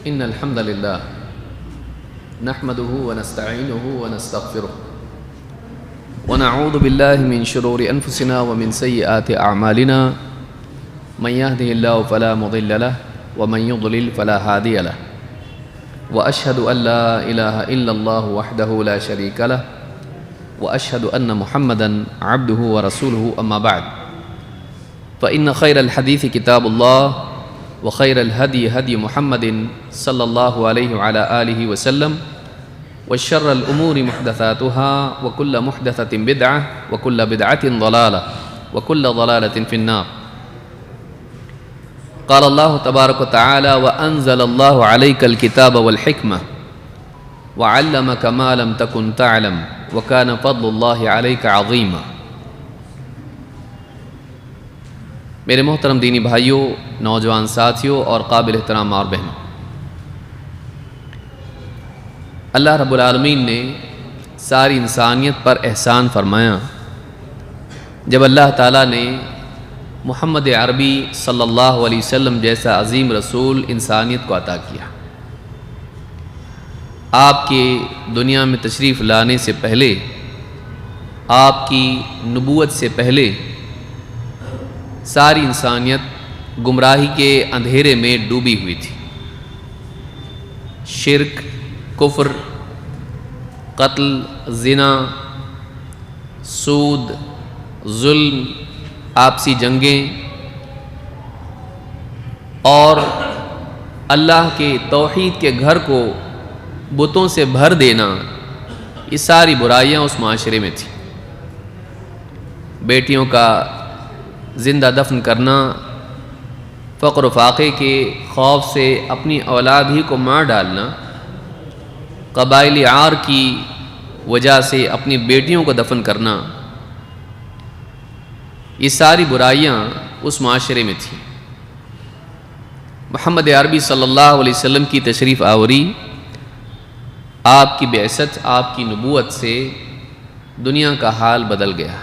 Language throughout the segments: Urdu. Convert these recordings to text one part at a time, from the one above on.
إن الحمد لله نحمده ونستعينه ونستغفره ونعوذ بالله من شرور أنفسنا ومن سيئات أعمالنا من يهده الله فلا مضل له ومن يضلل فلا هادي له وأشهد أن لا إله إلا الله وحده لا شريك له وأشهد أن محمدًا عبده ورسوله أما بعد فإن خير الحديث كتاب الله وخير الهدي هدي محمد صلى الله عليه وعلى آله وسلم وشر الأمور محدثاتها وكل محدثة بدعة وكل بدعة ضلالة وكل ضلالة في النار. قال الله تبارك وتعالى وأنزل الله عليك الكتاب والحكمة وعلمك ما لم تكن تعلم وكان فضل الله عليك عظيما. میرے محترم دینی بھائیوں، نوجوان ساتھیوں اور قابل احترام ماں اور بہنوں، اللہ رب العالمین نے ساری انسانیت پر احسان فرمایا جب اللہ تعالیٰ نے محمد عربی صلی اللہ علیہ وسلم جیسا عظیم رسول انسانیت کو عطا کیا. آپ کے دنیا میں تشریف لانے سے پہلے، آپ کی نبوت سے پہلے ساری انسانیت گمراہی کے اندھیرے میں ڈوبی ہوئی تھی. شرک، کفر، قتل، زنا، سود، ظلم، آپسی جنگیں اور اللہ کے توحید کے گھر کو بتوں سے بھر دینا، یہ ساری برائیاں اس معاشرے میں تھیں. بیٹیوں کا زندہ دفن کرنا، فقر و فاقے کے خوف سے اپنی اولاد ہی کو مار ڈالنا، قبائلی عار کی وجہ سے اپنی بیٹیوں کو دفن کرنا، یہ ساری برائیاں اس معاشرے میں تھیں. محمد عربی صلی اللہ علیہ وسلم کی تشریف آوری، آپ کی بعثت، آپ کی نبوت سے دنیا کا حال بدل گیا.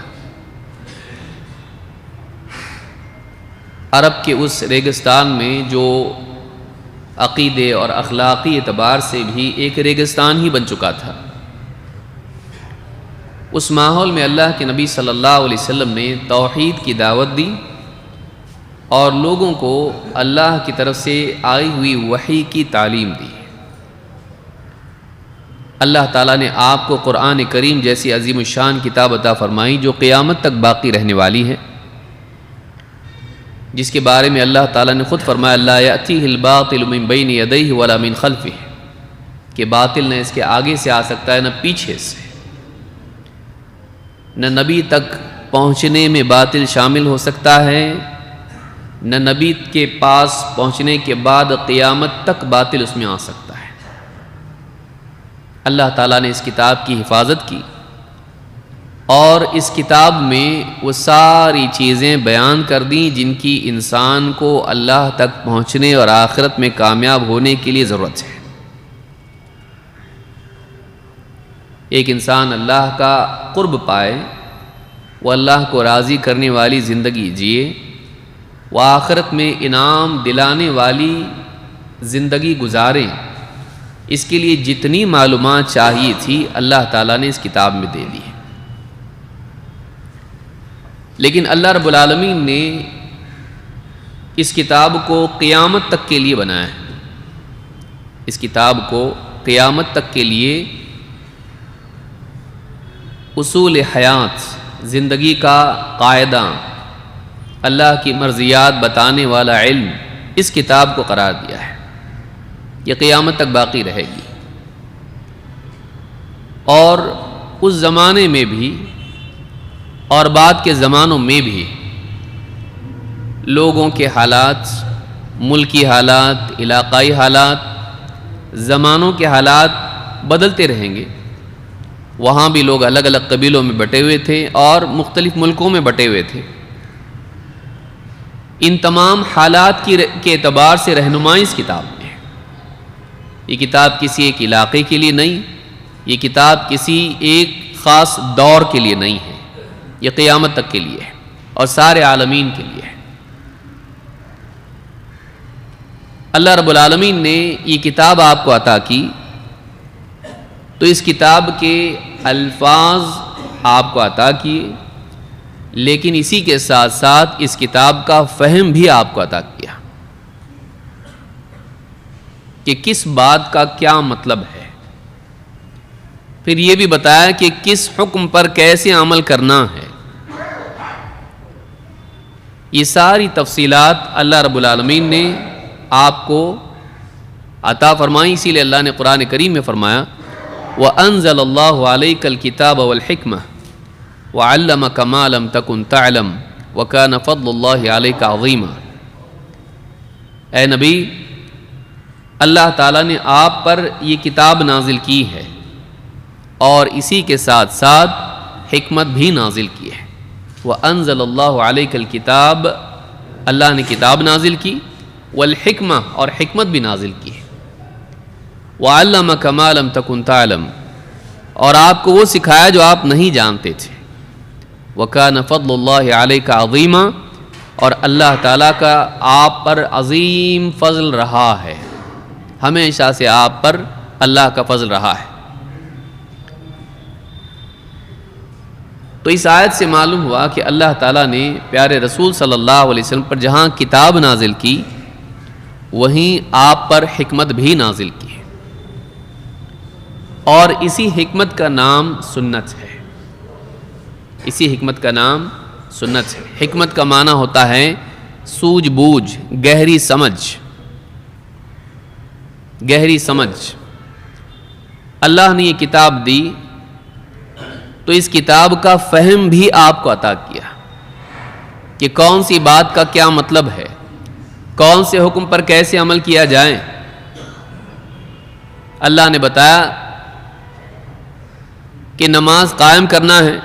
عرب کے اس ریگستان میں جو عقیدے اور اخلاقی اعتبار سے بھی ایک ریگستان ہی بن چکا تھا، اس ماحول میں اللہ کے نبی صلی اللہ علیہ وسلم نے توحید کی دعوت دی اور لوگوں کو اللہ کی طرف سے آئی ہوئی وحی کی تعلیم دی. اللہ تعالیٰ نے آپ کو قرآن کریم جیسی عظیم الشان کتاب عطا فرمائی جو قیامت تک باقی رہنے والی ہے، جس کے بارے میں اللہ تعالیٰ نے خود فرمایا لا یأتیہ الباطل من بین یدیہ ولا من خلفہ، کہ باطل نہ اس کے آگے سے آ سکتا ہے نہ پیچھے سے. نہ نبی تک پہنچنے میں باطل شامل ہو سکتا ہے، نہ نبی کے پاس پہنچنے کے بعد قیامت تک باطل اس میں آ سکتا ہے. اللہ تعالیٰ نے اس کتاب کی حفاظت کی اور اس کتاب میں وہ ساری چیزیں بیان کر دیں جن کی انسان کو اللہ تک پہنچنے اور آخرت میں کامیاب ہونے کے لیے ضرورت ہے. ایک انسان اللہ کا قرب پائے، وہ اللہ کو راضی کرنے والی زندگی جیے، وہ آخرت میں انعام دلانے والی زندگی گزاریں، اس کے لیے جتنی معلومات چاہیے تھی اللہ تعالیٰ نے اس کتاب میں دے دی. لیکن اللہ رب العالمین نے اس کتاب کو قیامت تک کے لیے بنایا ہے. اس کتاب کو قیامت تک کے لیے اصول حیات، زندگی کا قاعدہ، اللہ کی مرضیات بتانے والا علم اس کتاب کو قرار دیا ہے. یہ قیامت تک باقی رہے گی. اور اس زمانے میں بھی اور بعد کے زمانوں میں بھی لوگوں کے حالات، ملکی حالات، علاقائی حالات، زمانوں کے حالات بدلتے رہیں گے. وہاں بھی لوگ الگ الگ قبیلوں میں بٹے ہوئے تھے اور مختلف ملکوں میں بٹے ہوئے تھے. ان تمام حالات کے اعتبار سے رہنمائی اس کتاب میں ہے. یہ کتاب کسی ایک علاقے کے لیے نہیں، یہ کتاب کسی ایک خاص دور کے لیے نہیں ہے، یہ قیامت تک کے لیے ہے اور سارے عالمین کے لیے ہے. اللہ رب العالمین نے یہ کتاب آپ کو عطا کی تو اس کتاب کے الفاظ آپ کو عطا کیے، لیکن اسی کے ساتھ ساتھ اس کتاب کا فہم بھی آپ کو عطا کیا کہ کس بات کا کیا مطلب ہے، پھر یہ بھی بتایا کہ کس حکم پر کیسے عمل کرنا ہے۔ یہ ساری تفصیلات اللہ رب العالمین نے آپ کو عطا فرمائی، اسی لیے اللہ نے قرآن کریم میں فرمایا وَأَنزَلَ اللَّهُ عَلَيْكَ الْكِتَابَ وَالْحِكْمَةَ وَعَلَّمَكَ مَا لَمْ تَكُنْ تَعْلَمْ وَكَانَ فَضْلُ اللَّهِ عَلَيْكَ عَظِيمًا۔ اے نبی، اللہ تعالیٰ نے آپ پر یہ کتاب نازل کی ہے اور اسی کے ساتھ ساتھ حکمت بھی نازل کی ہے۔ وَأَنزَلَ اللَّهُ عَلَيْكَ الْكِتَابَ، اللہ نے کتاب نازل کی، والحکمہ، اور حکمت بھی نازل کی ہے، وَعَلَّمَكَ مَا لَمْ تَكُنْ تَعْلَمْ، اور آپ کو وہ سکھایا جو آپ نہیں جانتے تھے، وَكَانَ فَضْلُ اللَّهِ عَلَيْكَ عَظِيمًا، اور اللہ تعالیٰ کا آپ پر عظیم فضل رہا ہے، ہمیشہ سے آپ پر اللہ کا فضل رہا ہے۔ تو اس آیت سے معلوم ہوا کہ اللہ تعالیٰ نے پیارے رسول صلی اللہ علیہ وسلم پر جہاں کتاب نازل کی وہیں آپ پر حکمت بھی نازل کی ہے، اور اسی حکمت کا نام سنت ہے۔ اسی حکمت کا نام سنت ہے۔ حکمت کا معنی ہوتا ہے سوجھ بوجھ، گہری سمجھ، گہری سمجھ۔ اللہ نے یہ کتاب دی تو اس کتاب کا فہم بھی آپ کو عطا کیا کہ کون سی بات کا کیا مطلب ہے، کون سے حکم پر کیسے عمل کیا جائے۔ اللہ نے بتایا کہ نماز قائم کرنا ہے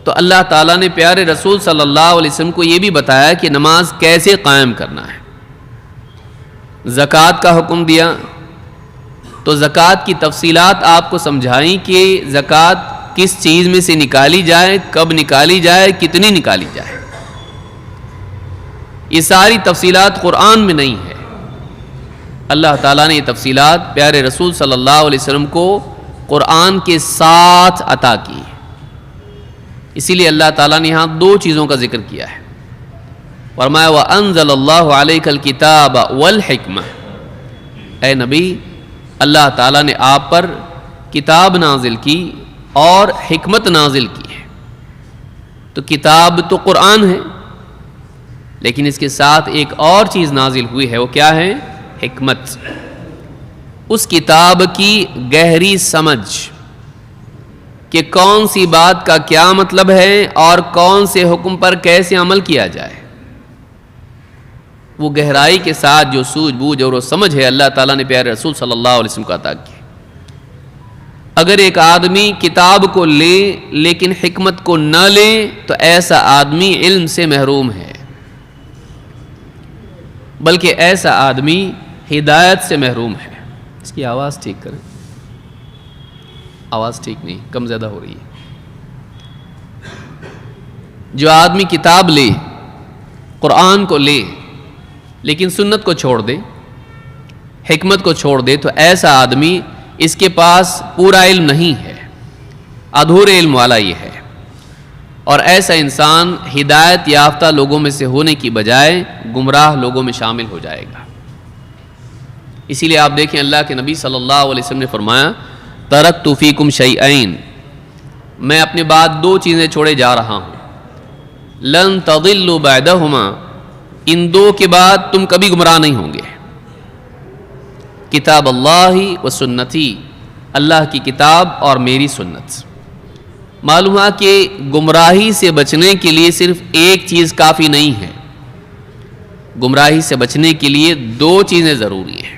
تو اللہ تعالیٰ نے پیارے رسول صلی اللہ علیہ وسلم کو یہ بھی بتایا کہ نماز کیسے قائم کرنا ہے۔ زکوٰۃ کا حکم دیا تو زکوٰۃ کی تفصیلات آپ کو سمجھائیں کہ زکوٰۃ کس چیز میں سے نکالی جائے، کب نکالی جائے، کتنی نکالی جائے۔ یہ ساری تفصیلات قرآن میں نہیں ہے، اللہ تعالیٰ نے یہ تفصیلات پیارے رسول صلی اللہ علیہ وسلم کو قرآن کے ساتھ عطا کی، اسی لیے اللہ تعالیٰ نے یہاں دو چیزوں کا ذکر کیا ہے۔ فرمایا وَأَنزَلَ اللَّهُ عَلَيْكَ الْكِتَابَ وَالْحِكْمَةَ، اے نبی، اللہ تعالیٰ نے آپ پر کتاب نازل کی اور حکمت نازل کی ہے۔ تو کتاب تو قرآن ہے، لیکن اس کے ساتھ ایک اور چیز نازل ہوئی ہے، وہ کیا ہے؟ حکمت۔ اس کتاب کی گہری سمجھ کہ کون سی بات کا کیا مطلب ہے اور کون سے حکم پر کیسے عمل کیا جائے، وہ گہرائی کے ساتھ جو سوجھ بوجھ اور وہ سمجھ ہے اللہ تعالیٰ نے پیارے رسول صلی اللہ علیہ وسلم کو عطا کی۔ اگر ایک آدمی کتاب کو لے لیکن حکمت کو نہ لے تو ایسا آدمی علم سے محروم ہے، بلکہ ایسا آدمی ہدایت سے محروم ہے۔ اس کی آواز ٹھیک کریں، آواز ٹھیک نہیں، کم زیادہ ہو رہی ہے۔ جو آدمی کتاب لے، قرآن کو لے، لیکن سنت کو چھوڑ دے، حکمت کو چھوڑ دے، تو ایسا آدمی، اس کے پاس پورا علم نہیں ہے، ادھورے علم والا یہ ہے، اور ایسا انسان ہدایت یافتہ لوگوں میں سے ہونے کی بجائے گمراہ لوگوں میں شامل ہو جائے گا۔ اسی لیے آپ دیکھیں اللہ کے نبی صلی اللہ علیہ وسلم نے فرمایا ترکت فیکم شیئین، میں اپنے بعد دو چیزیں چھوڑے جا رہا ہوں، لن تضلوا بعدہما، ان دو کے بعد تم کبھی گمراہ نہیں ہوں گے، کتاب اللہ و سنتی، اللہ کی کتاب اور میری سنت۔ معلوم ہوا کہ گمراہی سے بچنے کے لیے صرف ایک چیز کافی نہیں ہے، گمراہی سے بچنے کے لیے دو چیزیں ضروری ہیں،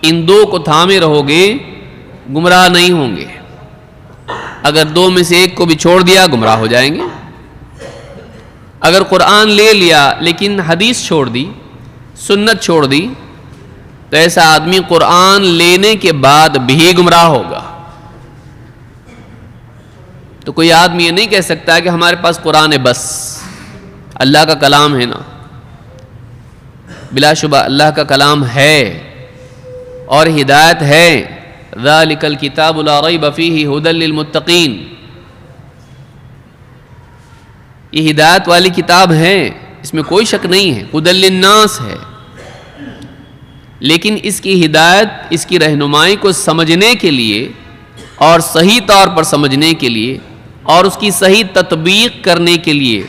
ان دو کو تھامے رہو گے گمراہ نہیں ہوں گے، اگر دو میں سے ایک کو بھی چھوڑ دیا گمراہ ہو جائیں گے۔ اگر قرآن لے لیا لیکن حدیث چھوڑ دی، سنت چھوڑ دی، تو ایسا آدمی قرآن لینے کے بعد بھی گمراہ ہوگا۔ تو کوئی آدمی یہ نہیں کہہ سکتا کہ ہمارے پاس قرآن ہے، بس اللہ کا کلام ہے نا، بلا شبہ اللہ کا کلام ہے اور ہدایت ہے. ذالک الکتاب لا ریب فیہ ھدی للمتقین. یہ ہدایت والی کتاب ہے، اس میں کوئی شک نہیں ہے، ھدی للناس ہے. لیکن اس کی ہدایت، اس کی رہنمائی کو سمجھنے کے لیے اور صحیح طور پر سمجھنے کے لیے اور اس کی صحیح تطبیق کرنے کے لیے،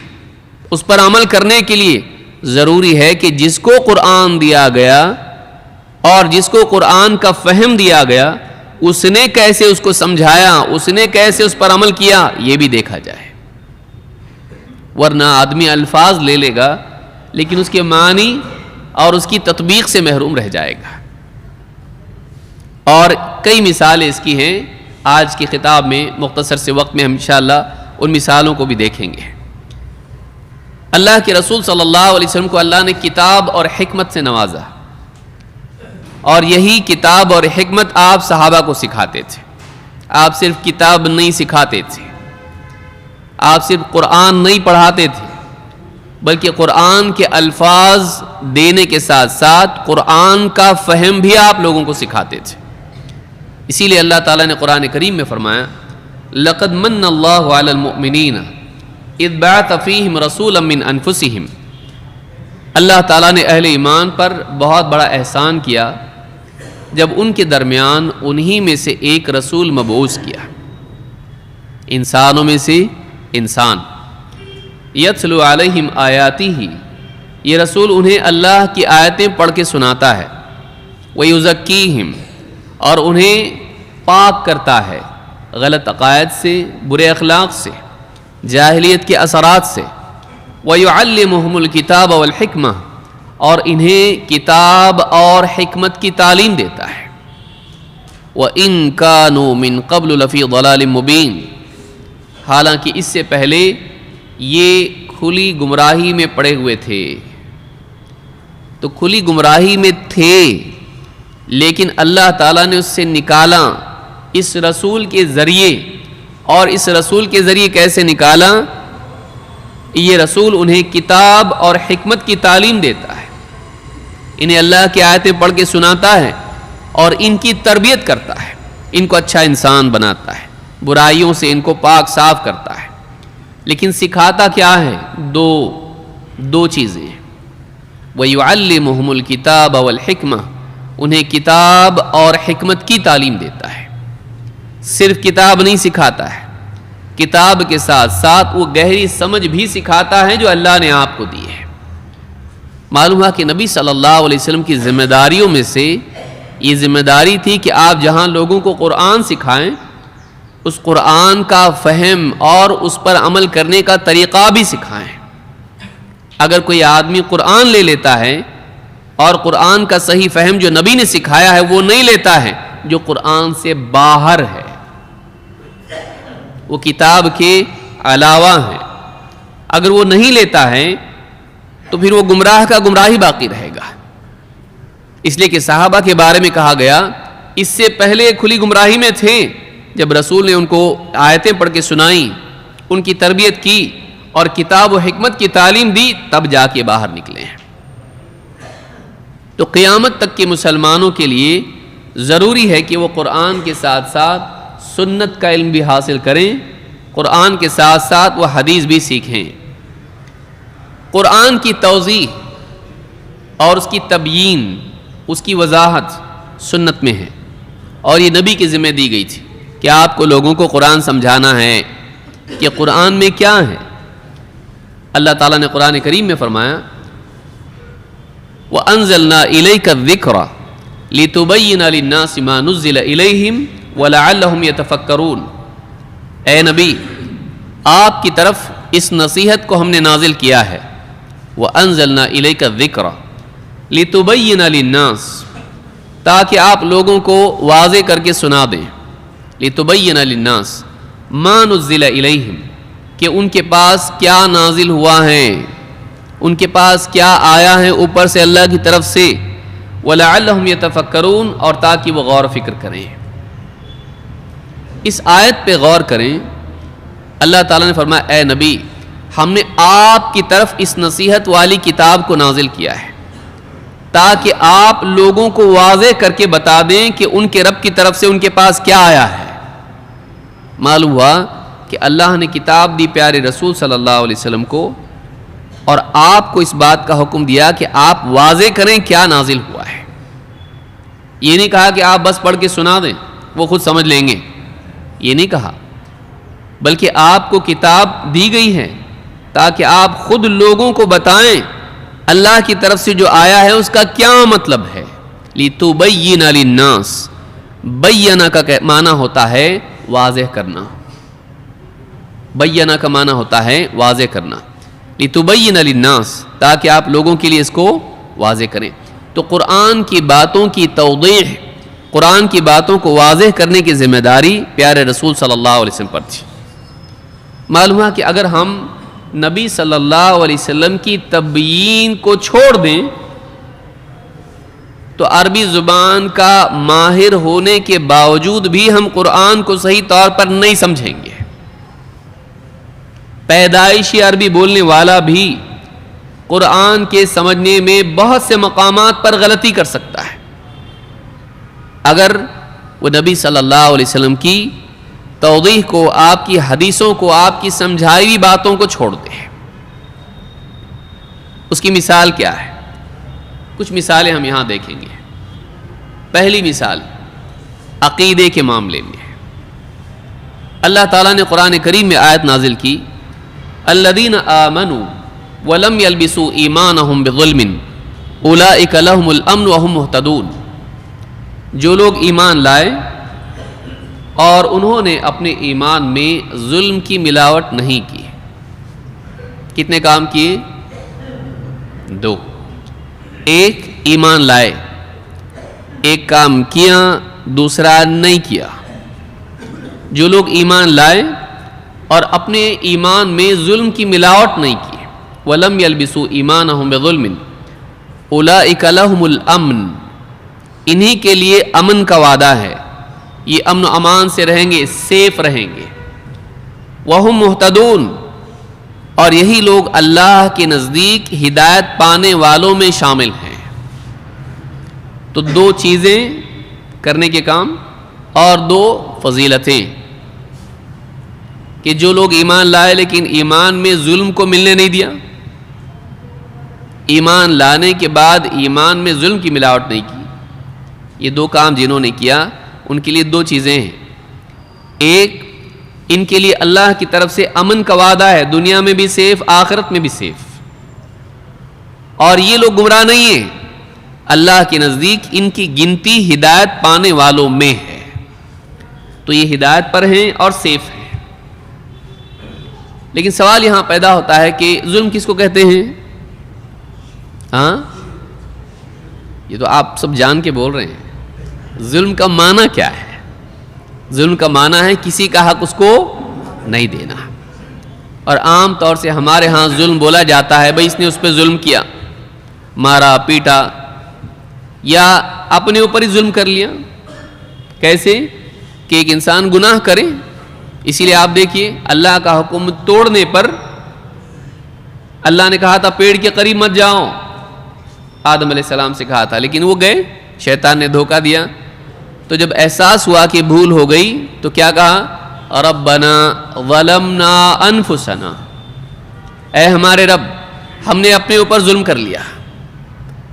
اس پر عمل کرنے کے لیے ضروری ہے کہ جس کو قرآن دیا گیا اور جس کو قرآن کا فہم دیا گیا اس نے کیسے اس کو سمجھایا، اس نے کیسے اس پر عمل کیا، یہ بھی دیکھا جائے. ورنہ آدمی الفاظ لے لے گا لیکن اس کے معنی اور اس کی تطبیق سے محروم رہ جائے گا. اور کئی مثالیں اس کی ہیں. آج کی خطاب میں مختصر سے وقت میں ہم انشاءاللہ ان مثالوں کو بھی دیکھیں گے. اللہ کے رسول صلی اللہ علیہ وسلم کو اللہ نے کتاب اور حکمت سے نوازا، اور یہی کتاب اور حکمت آپ صحابہ کو سکھاتے تھے. آپ صرف کتاب نہیں سکھاتے تھے، آپ صرف قرآن نہیں پڑھاتے تھے، بلکہ قرآن کے الفاظ دینے کے ساتھ ساتھ قرآن کا فہم بھی آپ لوگوں کو سکھاتے تھے. اسی لیے اللہ تعالیٰ نے قرآن کریم میں فرمایا لَقَدْ مَنَّ اللَّهُ عَلَى الْمُؤْمِنِينَ اذ بعث فیہم رسولا من انفسہم. اللہ تعالیٰ نے اہل ایمان پر بہت بڑا احسان کیا جب ان کے درمیان انہی میں سے ایک رسول مبعوث کیا، انسانوں میں سے انسان. یتلو علیہم آیاتہ، یہ رسول انہیں اللہ کی آیتیں پڑھ کے سناتا ہے. ویزکیہم، اور انہیں پاک کرتا ہے غلط عقائد سے، برے اخلاق سے، جاہلیت کے اثرات سے. وَيُعَلِّمُهُمُ الْكِتَابَ وَالْحِكْمَةَ، اور انہیں کتاب اور حکمت کی تعلیم دیتا ہے. وَإِن كَانُوا مِن قَبْلُ لَفِي ضَلَالٍ مُبِينٍ، حالانکہ اس سے پہلے یہ کھلی گمراہی میں پڑے ہوئے تھے. تو کھلی گمراہی میں تھے، لیکن اللہ تعالیٰ نے اس سے نکالا اس رسول کے ذریعے. اور اس رسول کے ذریعے کیسے نکالا؟ یہ رسول انہیں کتاب اور حکمت کی تعلیم دیتا ہے، انہیں اللہ کی آیتیں پڑھ کے سناتا ہے اور ان کی تربیت کرتا ہے، ان کو اچھا انسان بناتا ہے، برائیوں سے ان کو پاک صاف کرتا ہے. لیکن سکھاتا کیا ہے؟ دو چیزیں. وَيُعَلِّمُهُمُ الْكِتَابَ وَالْحِكْمَةَ، انہیں کتاب اور حکمت کی تعلیم دیتا ہے. صرف کتاب نہیں سکھاتا ہے، کتاب کے ساتھ ساتھ وہ گہری سمجھ بھی سکھاتا ہے جو اللہ نے آپ کو دی ہے. معلوم ہوا کہ نبی صلی اللہ علیہ وسلم کی ذمہ داریوں میں سے یہ ذمہ داری تھی کہ آپ جہاں لوگوں کو قرآن سکھائیں، اس قرآن کا فہم اور اس پر عمل کرنے کا طریقہ بھی سکھائیں. اگر کوئی آدمی قرآن لے لیتا ہے اور قرآن کا صحیح فہم جو نبی نے سکھایا ہے وہ نہیں لیتا ہے، جو قرآن سے باہر ہے، وہ کتاب کے علاوہ ہے، اگر وہ نہیں لیتا ہے تو پھر وہ گمراہ کا گمراہی باقی رہے گا. اس لیے کہ صحابہ کے بارے میں کہا گیا اس سے پہلے کھلی گمراہی میں تھے، جب رسول نے ان کو آیتیں پڑھ کے سنائیں، ان کی تربیت کی اور کتاب و حکمت کی تعلیم دی، تب جا کے باہر نکلے ہیں. تو قیامت تک کے مسلمانوں کے لیے ضروری ہے کہ وہ قرآن کے ساتھ ساتھ سنت کا علم بھی حاصل کریں، قرآن کے ساتھ ساتھ وہ حدیث بھی سیکھیں. قرآن کی توضیح اور اس کی تبیین، اس کی وضاحت سنت میں ہے، اور یہ نبی کی ذمہ دی گئی تھی کہ آپ کو لوگوں کو قرآن سمجھانا ہے کہ قرآن میں کیا ہے. اللہ تعالیٰ نے قرآن کریم میں فرمایا وَأَنزَلْنَا إِلَيْكَ الذِّكْرَ لِتُبَيِّنَ لِلنَّاسِ مَا نُزِّلَ إِلَيْهِمْ وَلَعَلَّهُمْ يَتَفَكَّرُونَ. اے نبی، آپ کی طرف اس نصیحت کو ہم نے نازل کیا ہے. وَأَنزَلْنَا إِلَيْكَ الذِّكْرَ لِتُبَيِّنَ لِلنَّاسِ، تاکہ آپ لوگوں کو واضح کر کے سنا دیں. لِتُبَيِّنَ لِلنَّاسِ مَا نُزِّلَ إِلَيْهِمْ، کہ ان کے پاس کیا نازل ہوا ہے، ان کے پاس کیا آیا ہے اوپر سے اللہ کی طرف سے. وَلَعَلَّهُمْ يَتَفَكَّرُونَ، اور تاکہ وہ غور و فکر کریں. اس آیت پہ غور کریں. اللہ تعالیٰ نے فرمایا اے نبی، ہم نے آپ کی طرف اس نصیحت والی کتاب کو نازل کیا ہے تاکہ آپ لوگوں کو واضح کر کے بتا دیں کہ ان کے رب کی طرف سے ان کے پاس کیا آیا ہے۔ معلوم ہوا کہ اللہ نے کتاب دی پیارے رسول صلی اللہ علیہ وسلم کو، اور آپ کو اس بات کا حکم دیا کہ آپ واضح کریں کیا نازل ہوا ہے۔ یہ نہیں کہا کہ آپ بس پڑھ کے سنا دیں، وہ خود سمجھ لیں گے، یہ نہیں کہا، بلکہ آپ کو کتاب دی گئی ہے تاکہ آپ خود لوگوں کو بتائیں اللہ کی طرف سے جو آیا ہے اس کا کیا مطلب ہے۔ لِتُبَيِّنَ لِلنَّاسِ، بینہ کا معنی ہوتا ہے واضح کرنا، بینہ کا معنی ہوتا ہے واضح کرنا، لِتُبَيِّنَ لِلنَّاسِ، تاکہ آپ لوگوں کے لیے اس کو واضح کریں۔ تو قرآن کی باتوں کی توضیح، قرآن کی باتوں کو واضح کرنے کی ذمہ داری پیارے رسول صلی اللہ علیہ وسلم پر تھی۔ معلوم ہے کہ اگر ہم نبی صلی اللہ علیہ وسلم کی تبیین کو چھوڑ دیں تو عربی زبان کا ماہر ہونے کے باوجود بھی ہم قرآن کو صحیح طور پر نہیں سمجھیں گے۔ پیدائشی عربی بولنے والا بھی قرآن کے سمجھنے میں بہت سے مقامات پر غلطی کر سکتا ہے اگر وہ نبی صلی اللہ علیہ وسلم کی توضیح کو، آپ کی حدیثوں کو، آپ کی سمجھائی ہوئی باتوں کو چھوڑ دے۔ اس کی مثال کیا ہے؟ کچھ مثالیں ہم یہاں دیکھیں گے۔ پہلی مثال عقیدے کے معاملے میں، اللہ تعالیٰ نے قرآن کریم میں آیت نازل کی، الذین آمنوا ولم یلبسوا ایمانہم بظلم اولئک لہم الامن وہم مہتدون۔ جو لوگ ایمان لائے اور انہوں نے اپنے ایمان میں ظلم کی ملاوٹ نہیں کی۔ کتنے کام کیے؟ دو۔ ایک ایمان لائے، ایک کام کیا، دوسرا نہیں کیا۔ جو لوگ ایمان لائے اور اپنے ایمان میں ظلم کی ملاوٹ نہیں کی، وَلَمْ يَلْبِسُوا إِيمَانَهُمْ بِظُلْمٍ أُولَئِكَ لَهُمُ الْأَمْنُ، انہی کے لیے امن کا وعدہ ہے، یہ امن و امان سے رہیں گے، سیف رہیں گے۔ وَهُمْ مُهْتَدُونَ، اور یہی لوگ اللہ کے نزدیک ہدایت پانے والوں میں شامل ہیں۔ تو دو چیزیں کرنے کے کام اور دو فضیلتیں، کہ جو لوگ ایمان لائے لیکن ایمان میں ظلم کو ملنے نہیں دیا، ایمان لانے کے بعد ایمان میں ظلم کی ملاوٹ نہیں کی، یہ دو کام جنہوں نے کیا ان کے لیے دو چیزیں ہیں۔ ایک، ان کے لیے اللہ کی طرف سے امن کا وعدہ ہے، دنیا میں بھی سیف، آخرت میں بھی سیف، اور یہ لوگ گمراہ نہیں ہیں، اللہ کے نزدیک ان کی گنتی ہدایت پانے والوں میں ہے، تو یہ ہدایت پر ہیں اور سیف ہیں۔ لیکن سوال یہاں پیدا ہوتا ہے کہ ظلم کس کو کہتے ہیں؟ ہاں، یہ تو آپ سب جان کے بول رہے ہیں، ظلم کا معنی کیا ہے؟ ظلم کا معنی ہے کسی کا حق اس کو نہیں دینا، اور عام طور سے ہمارے ہاں ظلم بولا جاتا ہے بھئی اس نے اس پہ ظلم کیا، مارا پیٹا، یا اپنے اوپر ہی ظلم کر لیا۔ کیسے کہ ایک انسان گناہ کرے، اسی لیے آپ دیکھیے اللہ کا حکم توڑنے پر اللہ نے کہا تھا پیڑ کے قریب مت جاؤ، آدم علیہ السلام سے کہا تھا، لیکن وہ گئے، شیطان نے دھوکہ دیا، تو جب احساس ہوا کہ بھول ہو گئی تو کیا کہا؟ ربنا ظلمنا انفسنا، اے ہمارے رب ہم نے اپنے اوپر ظلم کر لیا۔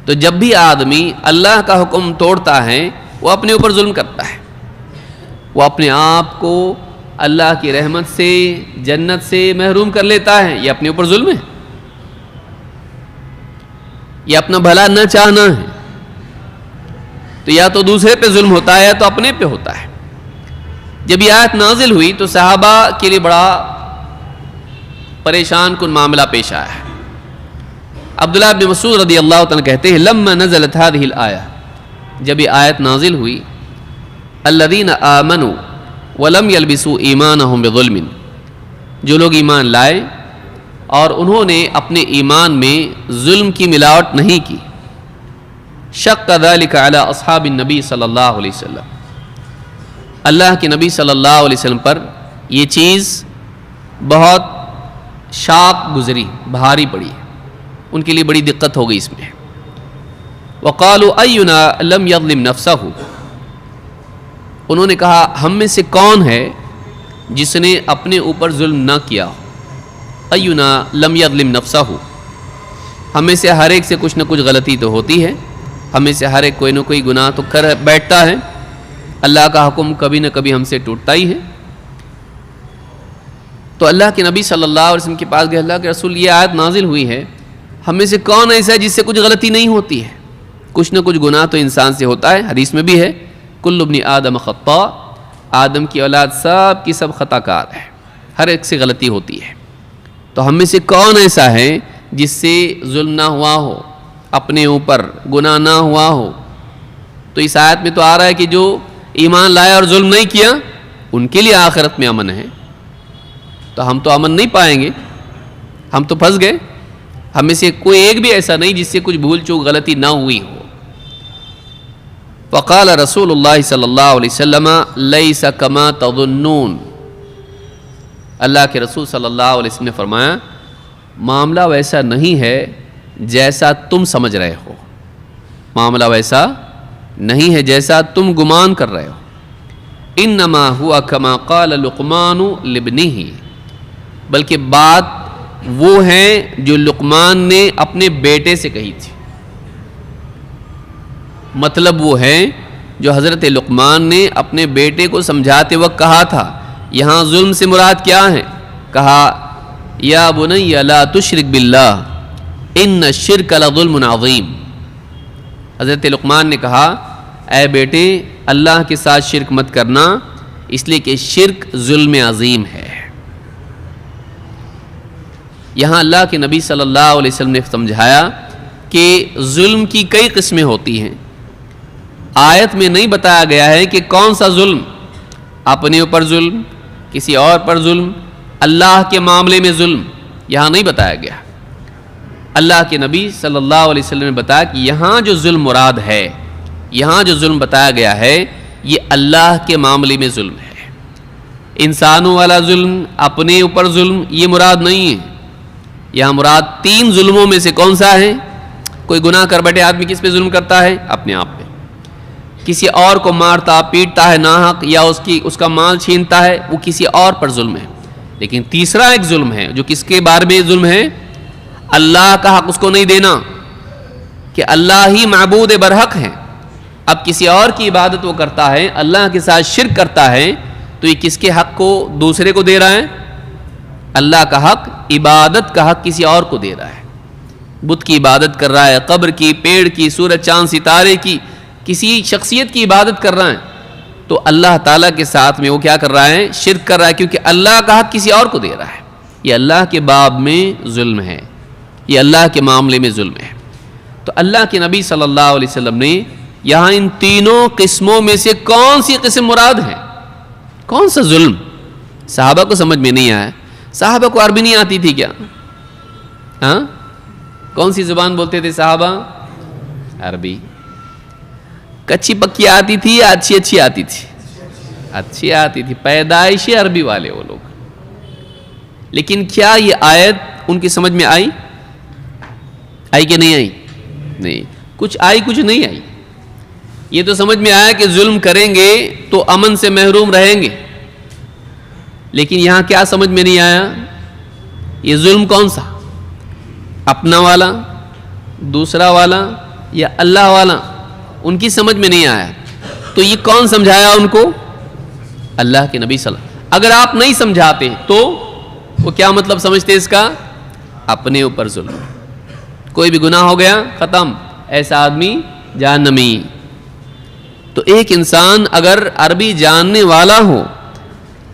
تو جب بھی آدمی اللہ کا حکم توڑتا ہے وہ اپنے اوپر ظلم کرتا ہے، وہ اپنے آپ کو اللہ کی رحمت سے، جنت سے محروم کر لیتا ہے، یہ اپنے اوپر ظلم ہے، یہ اپنا بھلا نہ چاہنا ہے۔ تو یا تو دوسرے پہ ظلم ہوتا ہے یا تو اپنے پہ ہوتا ہے۔ جب یہ آیت نازل ہوئی تو صحابہ کے لیے بڑا پریشان کن معاملہ پیش آیا ہے۔ عبداللہ بن مسعود رضی اللہ عنہ کہتے ہیں لما نزلت هذه الآیہ، جب یہ آیت نازل ہوئی، الذین آمنوا ولم یلبسوا ایمانہم بظلم، جو لوگ ایمان لائے اور انہوں نے اپنے ایمان میں ظلم کی ملاوٹ نہیں کی، شق ذلک علی اصحاب النبی صلی اللہ علیہ وسلم، اللہ کے نبی صلی اللہ علیہ وسلم پر یہ چیز بہت شاق گزری، بھاری پڑی، ان کے لیے بڑی دقت ہو گئی اس میں۔ وقالوا اینا لم یظلم نفسہ، انہوں نے کہا ہم میں سے کون ہے جس نے اپنے اوپر ظلم نہ کیا؟ اینا لم یظلم نفسہ، ہم میں سے ہر ایک سے کچھ نہ کچھ غلطی تو ہوتی ہے، ہم میں سے ہر ایک کوئی نہ کوئی گناہ تو کر بیٹھتا ہے، اللہ کا حکم کبھی نہ کبھی ہم سے ٹوٹتا ہی ہے۔ تو اللہ کے نبی صلی اللہ علیہ وسلم کے پاس گئے، اللہ کے رسول یہ آیت نازل ہوئی ہے، ہم میں سے کون ایسا ہے جس سے کچھ غلطی نہیں ہوتی ہے؟ کچھ نہ کچھ گناہ تو انسان سے ہوتا ہے، حدیث میں بھی ہے کل ابن آدم خطاء، آدم کی اولاد سب کی سب خطا کار ہے، ہر ایک سے غلطی ہوتی ہے۔ تو ہم میں سے کون ایسا ہے جس سے ظلم نہ ہوا ہو، اپنے اوپر گناہ نہ ہوا ہو؟ تو اس آیت میں تو آ رہا ہے کہ جو ایمان لایا اور ظلم نہیں کیا ان کے لیے آخرت میں امن ہے، تو ہم تو امن نہیں پائیں گے، ہم تو پھنس گئے۔ ہم میں سے کوئی ایک بھی ایسا نہیں جس سے کچھ بھول چوک غلطی نہ ہوئی ہو۔ فقال رسول اللہ صلی اللہ علیہ وسلم لیس کما تظنون، اللہ کے رسول صلی اللہ علیہ وسلم نے فرمایا معاملہ ویسا نہیں ہے جیسا تم سمجھ رہے ہو، معاملہ ویسا نہیں ہے جیسا تم گمان کر رہے ہو۔ انما ہوا کما قال لقمان لابنہ، بلکہ بات وہ ہے جو لقمان نے اپنے بیٹے سے کہی تھی، مطلب وہ ہے جو حضرت لقمان نے اپنے بیٹے کو سمجھاتے وقت کہا تھا۔ یہاں ظلم سے مراد کیا ہے؟ کہا یا بنی لا تشرک باللہ ان الشرک لظلم عظیم، حضرت لقمان نے کہا اے بیٹے اللہ کے ساتھ شرک مت کرنا، اس لیے کہ شرک ظلم عظیم ہے۔ یہاں اللہ کے نبی صلی اللہ علیہ وسلم نے سمجھایا کہ ظلم کی کئی قسمیں ہوتی ہیں، آیت میں نہیں بتایا گیا ہے کہ کون سا ظلم، اپنے اوپر ظلم، کسی اور پر ظلم، اللہ کے معاملے میں ظلم، یہاں نہیں بتایا گیا۔ اللہ کے نبی صلی اللہ علیہ وسلم نے بتایا کہ یہاں جو ظلم مراد ہے، یہاں جو ظلم بتایا گیا ہے یہ اللہ کے معاملے میں ظلم ہے۔ انسانوں والا ظلم، اپنے اوپر ظلم، یہ مراد نہیں ہے۔ یہاں مراد تین ظلموں میں سے کون سا ہے؟ کوئی گناہ کر بیٹھے آدمی کس پہ ظلم کرتا ہے؟ اپنے آپ پہ۔ کسی اور کو مارتا پیٹتا ہے ناحق، یا اس کا مال چھینتا ہے، وہ کسی اور پر ظلم ہے۔ لیکن تیسرا ایک ظلم ہے جو کس کے بارے میں ظلم ہے؟ اللہ کا حق اس کو نہیں دینا، کہ اللہ ہی معبود برحق ہے، اب کسی اور کی عبادت وہ کرتا ہے، اللہ کے ساتھ شرک کرتا ہے، تو یہ کس کے حق کو دوسرے کو دے رہا ہے؟ اللہ کا حق، عبادت کا حق کسی اور کو دے رہا ہے۔ بت کی عبادت کر رہا ہے، قبر کی، پیڑ کی، سورج چاند ستارے کی، کسی شخصیت کی عبادت کر رہا ہے، تو اللہ تعالیٰ کے ساتھ میں وہ کیا کر رہا ہے؟ شرک کر رہا ہے، کیونکہ اللہ کا حق کسی اور کو دے رہا ہے۔ یہ اللہ کے باب میں ظلم ہے، یہ اللہ کے معاملے میں ظلم ہے۔ تو اللہ کے نبی صلی اللہ علیہ وسلم نے یہاں ان تینوں قسموں میں سے کون سی قسم مراد ہے؟ کون سا ظلم؟ صحابہ کو سمجھ میں نہیں آیا۔ صحابہ کو عربی نہیں آتی تھی کیا؟ ہاں، کون سی زبان بولتے تھے صحابہ؟ عربی۔ کچی پکی آتی تھی یا اچھی اچھی آتی تھی؟ اچھی آتی تھی، پیدائشی عربی والے وہ لوگ۔ لیکن کیا یہ آیت ان کی سمجھ میں آئی کہ نہیں آئی؟ نہیں، کچھ آئی کچھ نہیں آئی۔ یہ تو سمجھ میں آیا کہ ظلم کریں گے تو امن سے محروم رہیں گے، لیکن یہاں کیا سمجھ میں نہیں آیا؟ یہ ظلم کون سا؟ اپنا والا، دوسرا والا، یا اللہ والا؟ ان کی سمجھ میں نہیں آیا۔ تو یہ کون سمجھایا ان کو؟ اللہ کے نبی صلی اللہ علیہ وسلم۔ اگر آپ نہیں سمجھاتے تو وہ کیا مطلب سمجھتے اس کا؟ اپنے اوپر ظلم، کوئی بھی گناہ ہو گیا ختم، ایسا آدمی جہنمی۔ تو ایک انسان اگر عربی جاننے والا ہو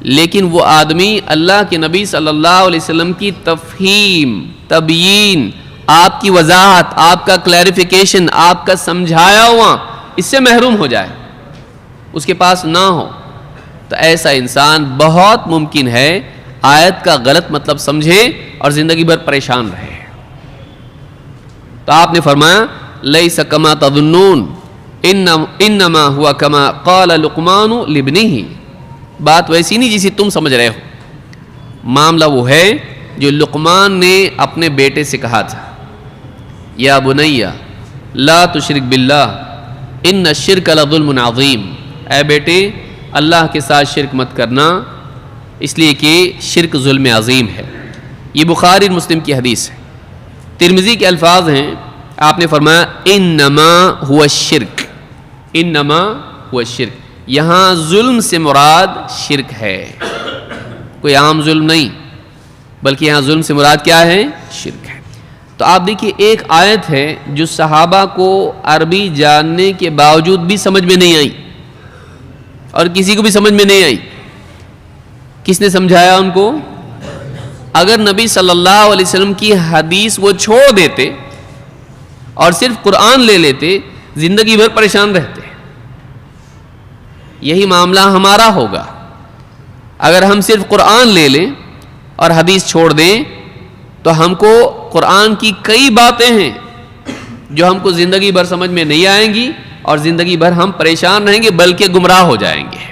لیکن وہ آدمی اللہ کے نبی صلی اللہ علیہ وسلم کی تفہیم، تبیین، آپ کی وضاحت، آپ کا کلیریفیکیشن، آپ کا سمجھایا ہوا اس سے محروم ہو جائے، اس کے پاس نہ ہو، تو ایسا انسان بہت ممکن ہے آیت کا غلط مطلب سمجھے اور زندگی بھر پریشان رہے۔ تو آپ نے فرمایا لیس کما تظنون انما ہوا کما قال لقمان لابنہ، بات ویسی نہیں جسے تم سمجھ رہے ہو، معاملہ وہ ہے جو لقمان نے اپنے بیٹے سے کہا تھا، یا بنیا لا تشرک باللہ ان الشرک لظلم عظیم، اے بیٹے اللہ کے ساتھ شرک مت کرنا، اس لیے کہ شرک ظلم عظیم ہے۔ یہ بخاری اور مسلم کی حدیث ہے۔ ترمذی کے الفاظ ہیں، آپ نے فرمایا انما هو الشرک، انما هو الشرک، یہاں ظلم سے مراد شرک ہے، کوئی عام ظلم نہیں، بلکہ یہاں ظلم سے مراد کیا ہے؟ شرک ہے۔ تو آپ دیکھیے ایک آیت ہے جو صحابہ کو عربی جاننے کے باوجود بھی سمجھ میں نہیں آئی، اور کسی کو بھی سمجھ میں نہیں آئی۔ کس نے سمجھایا ان کو؟ اگر نبی صلی اللہ علیہ وسلم کی حدیث وہ چھوڑ دیتے اور صرف قرآن لے لیتے، زندگی بھر پریشان رہتے۔ یہی معاملہ ہمارا ہوگا، اگر ہم صرف قرآن لے لیں اور حدیث چھوڑ دیں تو ہم کو قرآن کی کئی باتیں ہیں جو ہم کو زندگی بھر سمجھ میں نہیں آئیں گی، اور زندگی بھر ہم پریشان رہیں گے بلکہ گمراہ ہو جائیں گے۔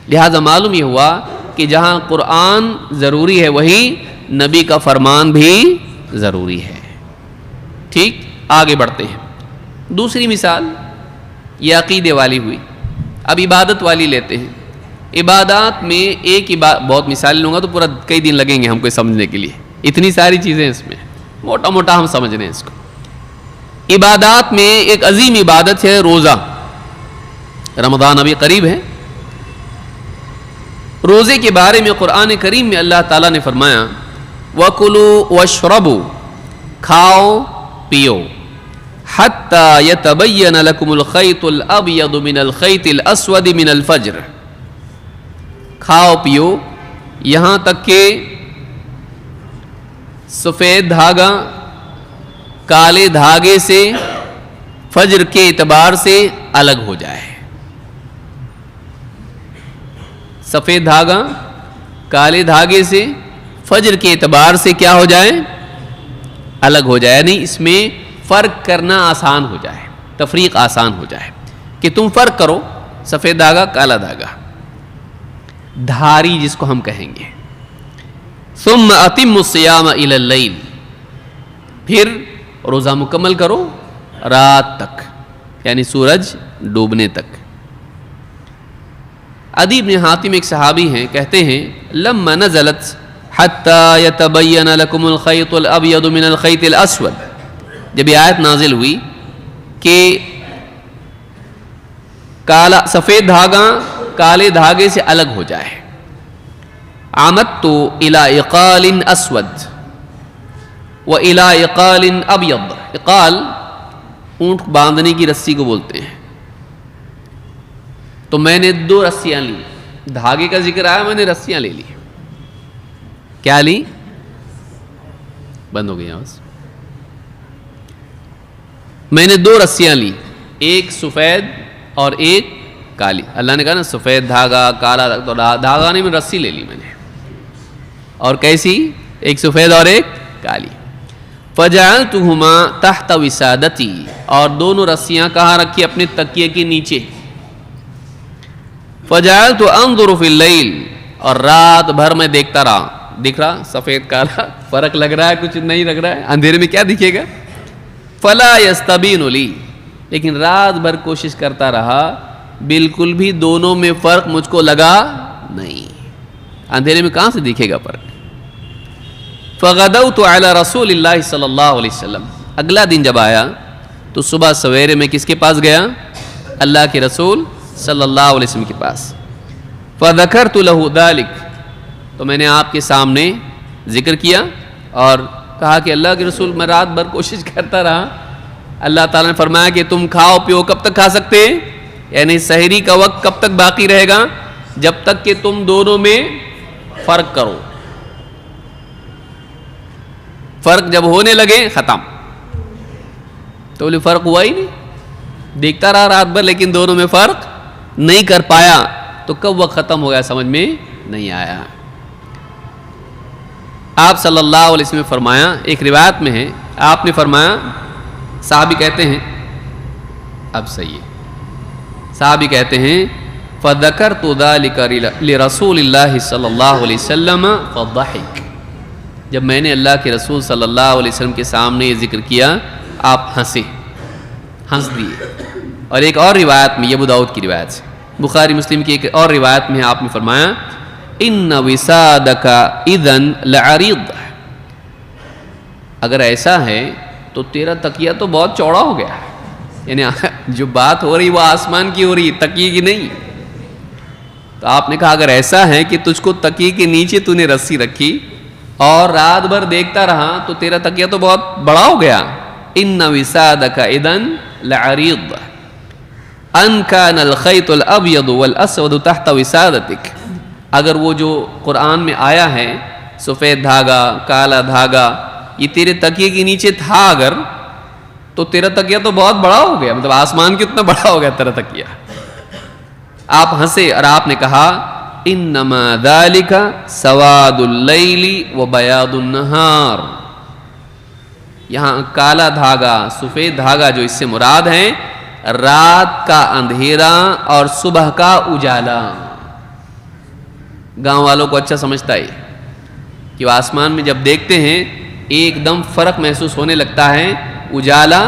لہذا معلوم یہ ہوا کہ جہاں قرآن ضروری ہے وہیں نبی کا فرمان بھی ضروری ہے۔ ٹھیک، آگے بڑھتے ہیں۔ دوسری مثال یہ عقیدے والی ہوئی، اب عبادت والی لیتے ہیں۔ عبادات میں ایک بہت مثال لوں گا تو پورا کئی دن لگیں گے ہم کو سمجھنے کے لیے، اتنی ساری چیزیں اس میں، موٹا موٹا ہم سمجھ رہے ہیں اس کو۔ عبادات میں ایک عظیم عبادت ہے روزہ۔ رمضان ابھی قریب ہے۔ روزے کے بارے میں قرآن کریم میں اللہ تعالیٰ نے فرمایا وَكُلُوا وَاشْرَبُوا، کھاؤ پیو، حَتَّى يَتَبَيَّنَ لَكُمُ الْخَيْطُ الْأَبْيَضُ مِنَ الْخَيْطِ الْأَسْوَدِ مِنَ الْفَجْرِ، کھاؤ پیو یہاں تک کہ سفید دھاگا کالے دھاگے سے فجر کے اعتبار سے الگ ہو جائے۔ سفید دھاگا کالے دھاگے سے فجر کے اعتبار سے کیا ہو جائے؟ الگ ہو جائے، یعنی اس میں فرق کرنا آسان ہو جائے، تفریق آسان ہو جائے کہ تم فرق کرو سفید دھاگا کالا دھاگا، دھاری جس کو ہم کہیں گے۔ ثم اتموا الصیام الی اللیل، پھر روزہ مکمل کرو رات تک، یعنی سورج ڈوبنے تک۔ عدی بن حاتم ایک صحابی ہیں، کہتے ہیں لما نزلت حتی یتبین لکم الخیط الابیض من الخیط الاسود، جب یہ آیت نازل ہوئی کہ کالا سفید دھاگا کالے دھاگے سے الگ ہو جائے، عمدت الی اقال اسود وَإِلَىٰ إِقَالٍ أَبْيَضٍ، اقال اونٹ باندھنے کی رسی کو بولتے ہیں۔ تو میں نے 2 رسیاں لی، دھاگے کا ذکر آیا، میں نے رسیاں لے لی۔ کیا لی؟ بند ہو گئی آواز۔ میں نے 2 رسیاں لی، ایک سفید اور ایک کالی۔ اللہ نے کہا نا سفید دھاگا کالا دھاگا، تو دھاگا نہیں، میں رسی لے لی میں نے، اور کیسی؟ ایک سفید اور ایک کالی۔ فَجَعَلْتُهُمَا تَحْتَ وِسَادَتِي، اور دونوں رسیاں کہاں رکھی؟ اپنے تکیے کے نیچے۔ فَجَعَلْتُ أَنظُرُ فِي اللَّيْلِ، اور رات بھر میں دیکھتا رہا، دکھ رہا سفید کالا، فرق لگ رہا ہے، کچھ نہیں لگ رہا ہے، اندھیرے میں کیا دکھے گا؟ فَلَا يَسْتَبِينُ لِي، لیکن رات بھر کوشش کرتا رہا، بالکل بھی دونوں میں فرق مجھ کو لگا نہیں، اندھیرے میں کہاں سے دکھے گا فرق؟ فغدوت علی رسول اللہ صلی اللہ علیہ وسلم، اگلا دن جب آیا تو صبح سویرے میں کس کے پاس گیا؟ اللہ کے رسول صلی اللہ علیہ وسلم کے پاس۔ فذکرت له ذلک، تو میں نے آپ کے سامنے ذکر کیا اور کہا کہ اللہ کے رسول میں رات بھر کوشش کرتا رہا، اللہ تعالیٰ نے فرمایا کہ تم کھاؤ پیو، کب تک کھا سکتے؟ یعنی سحری کا وقت کب تک باقی رہے گا؟ جب تک کہ تم دونوں میں فرق کرو، فرق جب ہونے لگے ختم۔ تو بولے فرق ہوا ہی نہیں، دیکھتا رہا رات بھر لیکن دونوں میں فرق نہیں کر پایا، تو کب وقت ختم ہو گیا سمجھ میں نہیں آیا۔ آپ صلی اللہ علیہ وسلم نے فرمایا، ایک روایت میں ہے آپ نے فرمایا، صحابی کہتے ہیں، اب صحیح ہے، صحابی کہتے ہیں فَذَكَرْتُ ذَلِكَ لِرَسُولِ اللَّهِ صلی اللہ علیہ وسلم فَضَحِكَ، جب میں نے اللہ کے رسول صلی اللہ علیہ وسلم کے سامنے یہ ذکر کیا آپ ہنسے۔ ہنس دیے. اور ایک اور روایت میں، یہ ابو داؤد کی روایت ہے، بخاری مسلم کی ایک اور روایت میں آپ نے فرمایا ان وسادک اذن لعریض، اگر ایسا ہے تو تیرا تکیہ تو بہت چوڑا ہو گیا. یعنی جو بات ہو رہی وہ آسمان کی ہو رہی، تکیے کی نہیں. تو آپ نے کہا اگر ایسا ہے کہ تجھ کو تکیے کے نیچے تو نے رسی رکھی اور رات بھر دیکھتا رہا تو تیرا تکیہ تو بہت بڑا ہو گیا. ان وسادک اذن لعریض ان کان الخیط الابیض والاسود تحت وسادتک، اگر وہ جو قرآن میں آیا ہے سفید دھاگا کالا دھاگا یہ تیرے تکیے کے نیچے تھا اگر، تو تیرا تکیہ تو بہت بڑا ہو گیا، مطلب آسمان کتنا بڑا ہو گیا تیرا تکیہ. آپ ہنسے اور آپ نے کہا انما ذالک سواد اللیل و بیاض النہار، یہاں کالا دھاگا سفید دھاگا جو اس سے مراد ہے رات کا اندھیرا اور صبح کا اجالا. گاؤں والوں کو اچھا سمجھتا ہے کہ وہ آسمان میں جب دیکھتے ہیں ایک دم فرق محسوس ہونے لگتا ہے، اجالا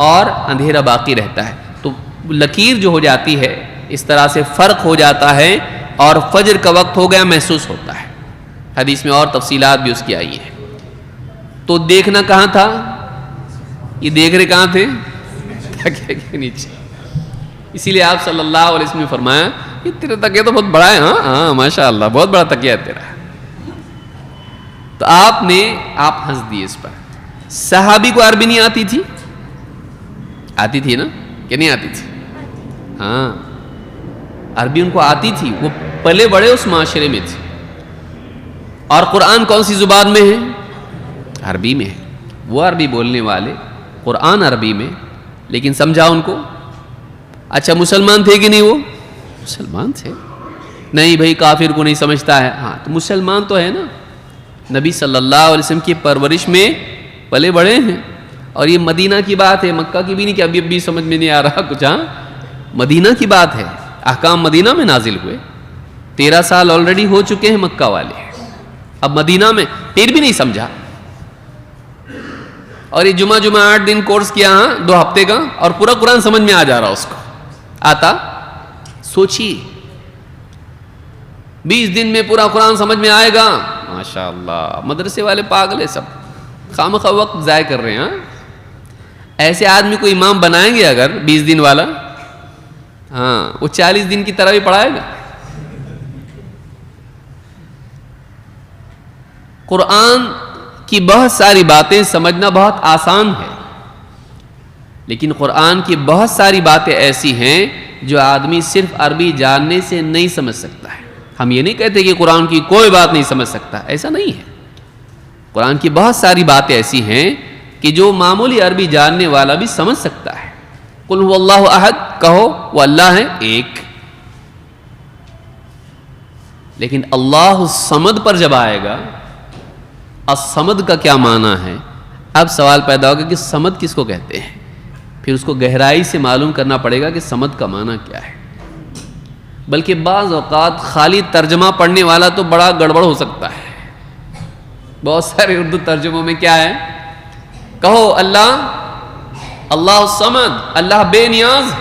اور اندھیرا باقی رہتا ہے، تو لکیر جو ہو جاتی ہے اس طرح سے فرق ہو جاتا ہے اور فجر کا وقت ہو گیا محسوس ہوتا ہے. حدیث میں اور تفصیلات بھی اس کی آئی ہے. تو دیکھنا کہاں تھا؟ یہ دیکھ رہے کہاں تھے؟ تکیے کے نیچے. اسی لیے آپ صلی اللہ علیہ وسلم نے فرمایا یہ تیرا تکیہ تو بہت بڑا ہے. ہاں ماشاء اللہ بہت بڑا تکیہ ہے تیرا. تو آپ ہنس دیے اس پر. صحابی کو عربی نہیں آتی تھی؟ آتی تھی نا کہ نہیں آتی تھی؟ ہاں عربی ان کو آتی تھی، وہ پلے بڑے اس معاشرے میں تھے. اور قرآن کون سی زبان میں ہے؟ عربی میں ہے. وہ عربی بولنے والے، قرآن عربی میں، لیکن سمجھا ان کو. اچھا مسلمان تھے کہ نہیں؟ وہ مسلمان تھے. نہیں بھائی کافر کو نہیں سمجھتا ہے. ہاں تو مسلمان تو ہے نا، نبی صلی اللہ علیہ وسلم کی پرورش میں پلے بڑے ہیں. اور یہ مدینہ کی بات ہے، مکہ کی بھی نہیں کہ ابھی سمجھ میں نہیں آ رہا کچھ. ہاں مدینہ کی بات ہے، احکام مدینہ میں نازل ہوئے. 13 سال آلریڈی ہو چکے ہیں مکہ والے، اب مدینہ میں پھر بھی نہیں سمجھا. اور یہ جمعہ 8 دن کورس کیا، 2 ہفتے کا، اور پورا قرآن سمجھ میں آ جا رہا اس کو. آتا؟ سوچیے 20 دن میں پورا قرآن سمجھ میں آئے گا؟ ماشاء اللہ. مدرسے والے پاگل ہے سب، خامخواہ وقت ضائع کر رہے ہیں. ایسے آدمی کو امام بنائیں گے اگر 20 دن والا، ہاں وہ 40 دن کی طرح بھی پڑھائے گا. قرآن کی بہت ساری باتیں سمجھنا بہت آسان ہے، لیکن قرآن کی بہت ساری باتیں ایسی ہیں جو آدمی صرف عربی جاننے سے نہیں سمجھ سکتا ہے. ہم یہ نہیں کہتے کہ قرآن کی کوئی بات نہیں سمجھ سکتا، ایسا نہیں ہے. قرآن کی بہت ساری باتیں ایسی ہیں کہ جو معمولی عربی جاننے والا بھی سمجھ سکتا ہے. قل هو اللہ احد، کہو وہ اللہ ہے ایک. لیکن اللہ الصمد پر جب آئے گا، الصمد کا کیا معنی ہے، اب سوال پیدا ہوگا کہ صمد کس کو کہتے ہیں. پھر اس کو گہرائی سے معلوم کرنا پڑے گا کہ صمد کا معنی کیا ہے. بلکہ بعض اوقات خالی ترجمہ پڑھنے والا تو بڑا گڑبڑ ہو سکتا ہے. بہت سارے اردو ترجموں میں کیا ہے، کہو اللہ الصمد، اللہ بے نیاز.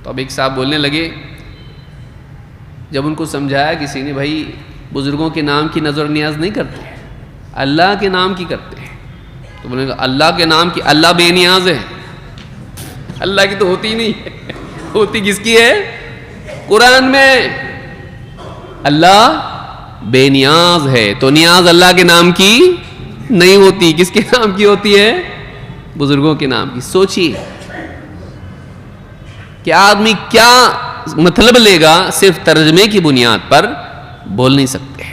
تو اب ایک صاحب بولنے لگے، جب ان کو سمجھایا کسی نے بھائی بزرگوں کے نام کی نظر نیاز نہیں کرتے، اللہ کے نام کی کرتے ہیں. تو بولے گا اللہ کے نام کی، اللہ بے نیاز ہے. اللہ کی تو ہوتی ہی نہیں ہے. ہوتی کس کی ہے؟ قرآن میں اللہ بے نیاز ہے، تو نیاز اللہ کے نام کی نہیں ہوتی. کس کے نام کی ہوتی ہے؟ بزرگوں کے نام کی. سوچیے کہ آدمی کیا مطلب لے گا صرف ترجمے کی بنیاد پر. بول نہیں سکتے.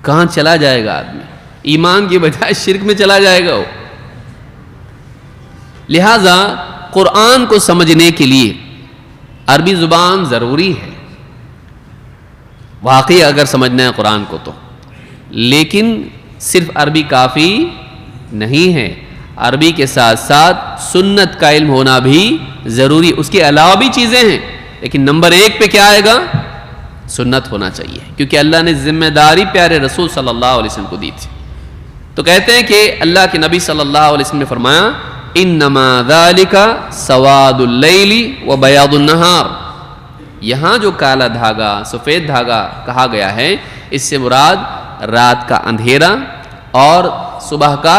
کہاں چلا جائے گا آدمی؟ ایمان کی بجائے شرک میں چلا جائے گا وہ. لہذا قرآن کو سمجھنے کے لیے عربی زبان ضروری ہے. واقعی اگر سمجھنا ہے قرآن کو تو، لیکن صرف عربی کافی نہیں ہے. عربی کے ساتھ ساتھ سنت کا علم ہونا بھی ضروری. اس کے علاوہ بھی چیزیں ہیں، لیکن نمبر 1 پہ کیا آئے گا؟ سنت ہونا چاہیے، کیونکہ اللہ نے ذمہ داری پیارے رسول صلی اللہ علیہ وسلم کو دی تھی. تو کہتے ہیں کہ اللہ کے نبی صلی اللہ علیہ وسلم نے فرمایا انما ذالک سواد اللیل و بیاض النہار. یہاں جو کالا دھاگا سفید دھاگا کہا گیا ہے اس سے مراد رات کا اندھیرا اور صبح کا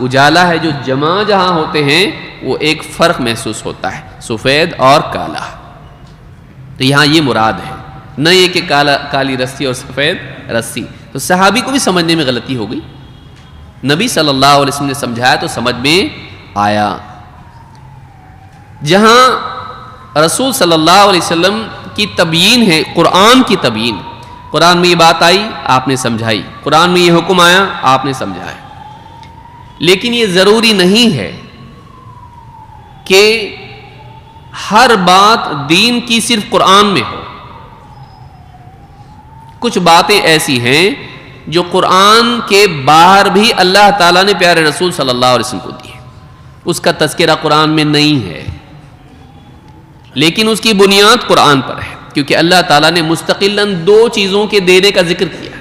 اجالا ہے. جو جمع جہاں ہوتے ہیں وہ ایک فرق محسوس ہوتا ہے سفید اور کالا. تو یہاں یہ مراد ہے, نہ یہ کہ کالی رسی اور سفید رسی. تو صحابی کو بھی سمجھنے میں غلطی ہو گئی. نبی صلی اللہ علیہ وسلم نے سمجھایا تو سمجھ میں آیا. جہاں رسول صلی اللہ علیہ وسلم کی تبیین ہے, قرآن کی تبیین, قرآن میں یہ بات آئی آپ نے سمجھائی, قرآن میں یہ حکم آیا آپ نے سمجھایا. لیکن یہ ضروری نہیں ہے کہ ہر بات دین کی صرف قرآن میں ہو. کچھ باتیں ایسی ہیں جو قرآن کے باہر بھی اللہ تعالیٰ نے پیارے رسول صلی اللہ علیہ وسلم کو دی ہے. اس کا تذکرہ قرآن میں نہیں ہے, لیکن اس کی بنیاد قرآن پر ہے, کیونکہ اللہ تعالیٰ نے مستقلاً دو چیزوں کے دینے کا ذکر کیا.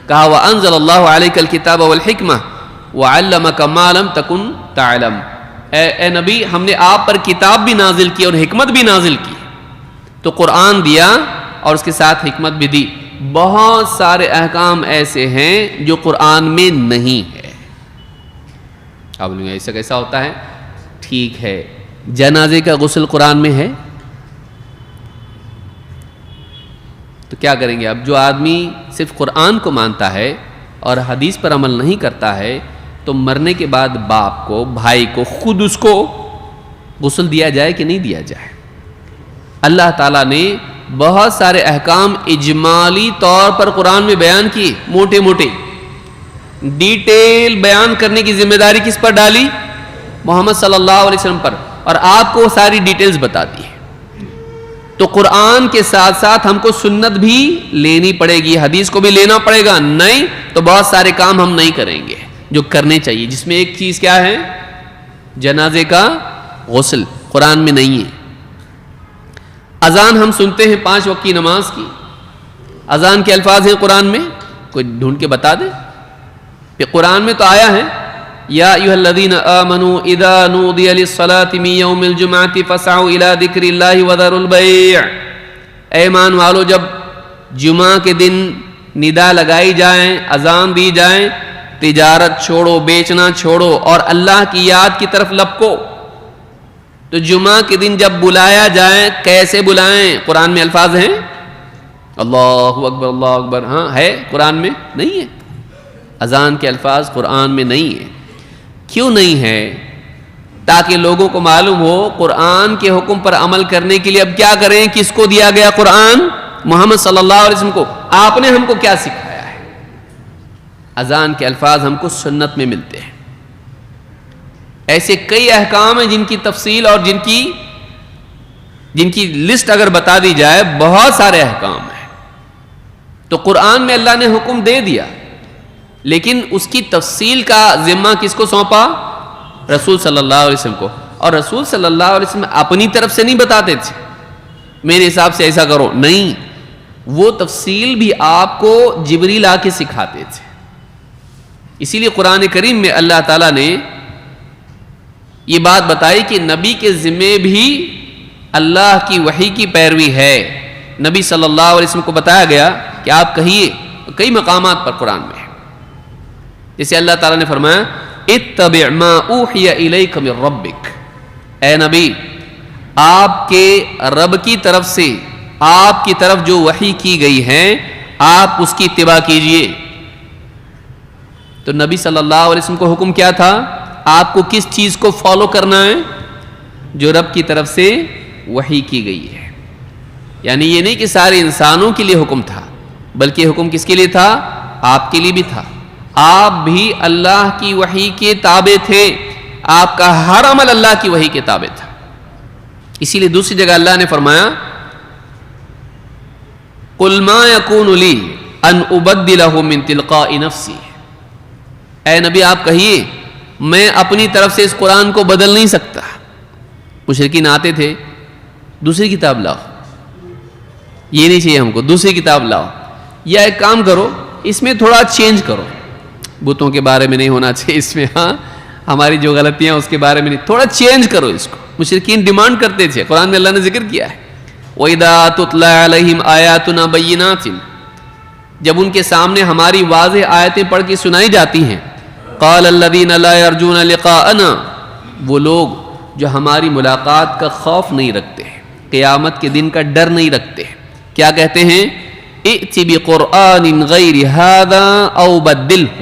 کہا وَأَنزَلَ اللَّهُ عَلَيْكَ الْكِتَابَ وَالْحِكْمَةَ وَعَلَّمَكَ مَا لَمْ تَكُنْ تَعْلَمْ. اے نبی ہم نے آپ پر کتاب بھی نازل کی اور حکمت بھی نازل کی. تو قرآن دیا اور اس کے ساتھ حکمت بھی دی. بہت سارے احکام ایسے ہیں جو قرآن میں نہیں ہے. آپ بولیں گے ایسا کیسا ہوتا ہے؟ ٹھیک ہے, جنازے کا غسل قرآن میں ہے تو کیا کریں گے؟ اب جو آدمی صرف قرآن کو مانتا ہے اور حدیث پر عمل نہیں کرتا ہے تو مرنے کے بعد باپ کو, بھائی کو, خود اس کو غسل دیا جائے کہ نہیں دیا جائے؟ اللہ تعالیٰ نے بہت سارے احکام اجمالی طور پر قرآن میں بیان کیے, موٹے موٹے. ڈیٹیل بیان کرنے کی ذمہ داری کس پر ڈالی؟ محمد صلی اللہ علیہ وسلم پر, اور آپ کو ساری ڈیٹیلز بتا دی ہے. تو قرآن کے ساتھ ساتھ ہم کو سنت بھی لینی پڑے گی, حدیث کو بھی لینا پڑے گا. نہیں تو بہت سارے کام ہم نہیں کریں گے جو کرنے چاہیے, جس میں ایک چیز کیا ہے؟ جنازے کا غسل قرآن میں نہیں ہے. اذان ہم سنتے ہیں 5 وقت کی نماز کی, اذان کے الفاظ ہیں قرآن میں, کوئی ڈھونڈ کے بتا دے. کہ قرآن میں تو آیا ہے یا ایھا الذین آمنوا اذا نودی للصلاۃ من یوم الجمعۃ فاسعوا الی ذکر اللہ وذروا البیع. اے ایمان والو جب جمعہ کے دن ندا لگائی جائیں, اذان دی جائیں, تجارت چھوڑو, بیچنا چھوڑو اور اللہ کی یاد کی طرف لپکو. تو جمعہ کے دن جب بلایا جائے کیسے بلائیں؟ قرآن میں الفاظ ہیں اللہ اکبر اللہ اکبر, ہاں ہے قرآن میں نہیں ہے. اذان کے الفاظ قرآن میں نہیں ہے. کیوں نہیں ہے؟ تاکہ لوگوں کو معلوم ہو قرآن کے حکم پر عمل کرنے کے لیے اب کیا کریں. کس کو دیا گیا قرآن؟ محمد صلی اللہ علیہ وسلم کو. آپ نے ہم کو کیا سکھایا ہے؟ اذان کے الفاظ ہم کو سنت میں ملتے ہیں. ایسے کئی احکام ہیں جن کی تفصیل اور جن کی لسٹ اگر بتا دی جائے بہت سارے احکام ہیں. تو قرآن میں اللہ نے حکم دے دیا, لیکن اس کی تفصیل کا ذمہ کس کو سونپا؟ رسول صلی اللہ علیہ وسلم کو. اور رسول صلی اللہ علیہ وسلم اپنی طرف سے نہیں بتاتے تھے میرے حساب سے ایسا کرو, نہیں, وہ تفصیل بھی آپ کو جبریل آ کے سکھاتے تھے. اسی لیے قرآن کریم میں اللہ تعالیٰ نے یہ بات بتائی کہ نبی کے ذمے بھی اللہ کی وحی کی پیروی ہے. نبی صلی اللہ علیہ وسلم کو بتایا گیا کہ آپ کہیے, کئی مقامات پر قرآن میں ہے. جیسے اللہ تعالیٰ نے فرمایا اتبع ما اوحی الیک من ربک. اے نبی آپ کے رب کی طرف سے آپ کی طرف جو وحی کی گئی ہے آپ اس کی اتباع کیجئے. تو نبی صلی اللہ علیہ وسلم کو حکم کیا تھا؟ آپ کو کس چیز کو فالو کرنا ہے؟ جو رب کی طرف سے وحی کی گئی ہے. یعنی یہ نہیں کہ سارے انسانوں کے لیے حکم تھا, بلکہ حکم کس کے لیے تھا؟ آپ کے لیے بھی تھا. آپ بھی اللہ کی وحی کے تابع تھے, آپ کا ہر عمل اللہ کی وحی کے تابع تھا. اسی لیے دوسری جگہ اللہ نے فرمایا قُلْ مَا يَكُونُ لِي أَنْ أُبَدِّلَهُ مِنْ تِلْقَاءِ نَفْسِي. اے نبی آپ کہیے میں اپنی طرف سے اس قرآن کو بدل نہیں سکتا. مشرکین آتے تھے دوسری کتاب لاؤ, یہ نہیں چاہیے ہم کو, دوسری کتاب لاؤ, یا ایک کام کرو اس میں تھوڑا چینج کرو, بتوں کے بارے میں نہیں ہونا چاہیے اس میں, ہاں ہماری جو غلطیاں اس کے بارے میں نہیں, تھوڑا چینج کرو اس کو. مشرکین ڈیمانڈ کرتے تھے, قرآن میں اللہ نے ذکر کیا ہے وَإِذَا تُتْلَى عَلَيْهِمْ آيَاتُنَا بَيِّنَاتٍ, جب ان کے سامنے ہماری واضح آیتیں پڑھ کے سنائی جاتی ہیں, قَالَ الَّذِينَ لَا يَرْجُونَ لِقَاءَنَا, وہ لوگ جو ہماری ملاقات کا خوف نہیں رکھتے, قیامت کے دن کا ڈر نہیں رکھتے, کیا کہتے ہیں ائْتِ بِقُرْآنٍ غَيْرِ هَذَا أَوْ بَدِّلْهُ,